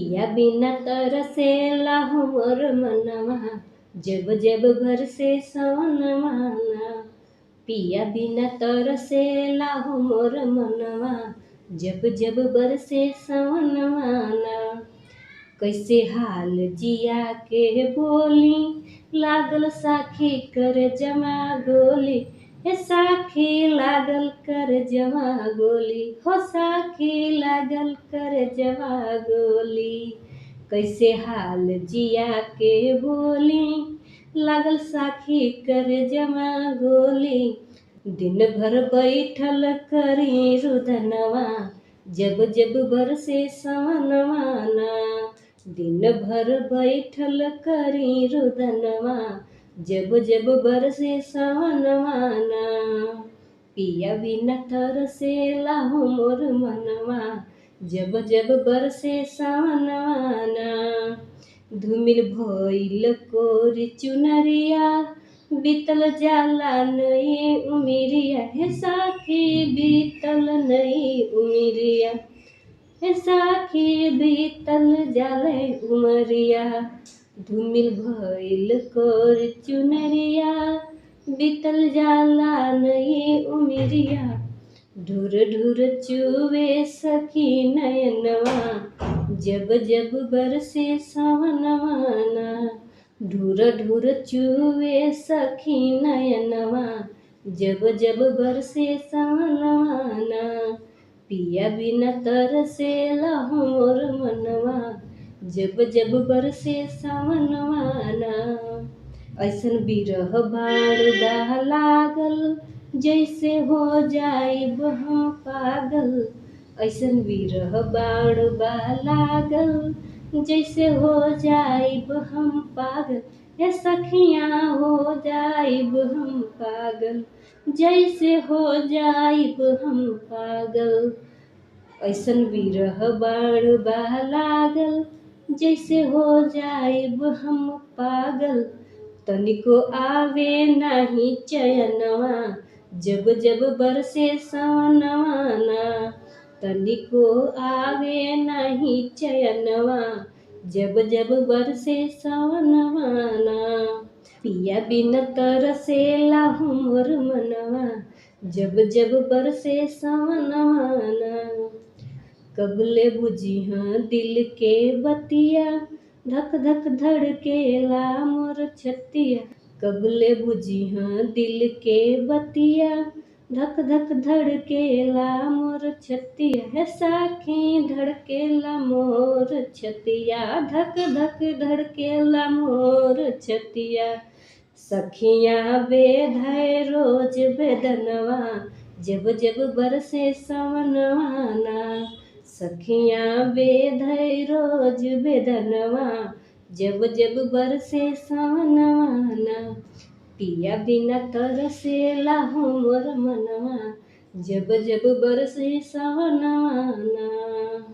पिया बिना तरसेला हमर मनवा, जब जब बरसे सवनवा ना। पिया बिना तरसेला हमर मनवा, जब जब बरसे सवनवा ना। कैसे हाल जिया के बोली, लागल साखी कर जमा गोली। हे साखी लागल कर जमा गोली, हो साखी लागल कर जमा गोली। कैसे हाल जिया के बोली, लागल साखी कर जमा गोली। दिन भर बैठल करी रुदनवा, जब जब बरसे सवनवा ना। दिन भर बैठल करी रुदनवा, जब जब बरसे सवनवा ना। पिया बिना तरसेला हमर मनवा, जब जब बरसे सवनवा ना। धूमिल भइल कोरी चुनरिया, बीतल जाला नई उमिरिया। हे साखी बीतल नई उमिरिया, हे साखी बीतल जाले उमरिया। धूमिल भइल कोरी चुनरिया, बीतल जाला नई उमिरिया। ढुर ढुर चुवे सखी नयनवा, जब जब बरसे सवनवा ना। ढुर ढुर चुवे सखी नयनवा, जब जब बरसे सवनवा ना। पिया बिना तरसेला हमर मनवा, जब जब बरसे सवनवा ना। ऐसन बिरह बाड़ बा लागल, जैसे हो जाइब हम पागल। ऐसन बिरह बाड़ बा लागल, जैसे हो जाइब हम पागल। हे सखिया हो जाइब हम पागल, जैसे हो जाइब हम पागल। ऐसन बिरह बाड़ बा लागल, जैसे हो जाइब हम पागल। तनिको आवे नाही चयनवा, जब जब बरसे सवनवा ना। तनिको आवे नाही चयनवा, जब जब बरसे सवनवा ना। पिया बिना तरसेला हमर मनवा, जब जब बरसे सवनवा ना। कबले बुझिहा दिल के बतिया, धक धक धड़केला मोर छतिया। कबले बुझिहा दिल के बतिया, धक धक धड़केला मोर छतिया। हे साखी धड़केला मोर छतिया, धक धक धड़केला मोर छतिया। सखिया बेधै रोज बेदनवा, जब जब बरसे सवनवा ना। सखिया बेधै रोज बेदनवा, जब जब बरसे सवनवा ना। पिया बिना तरसेला हमर मनवा, जब जब बरसे सवनवा ना।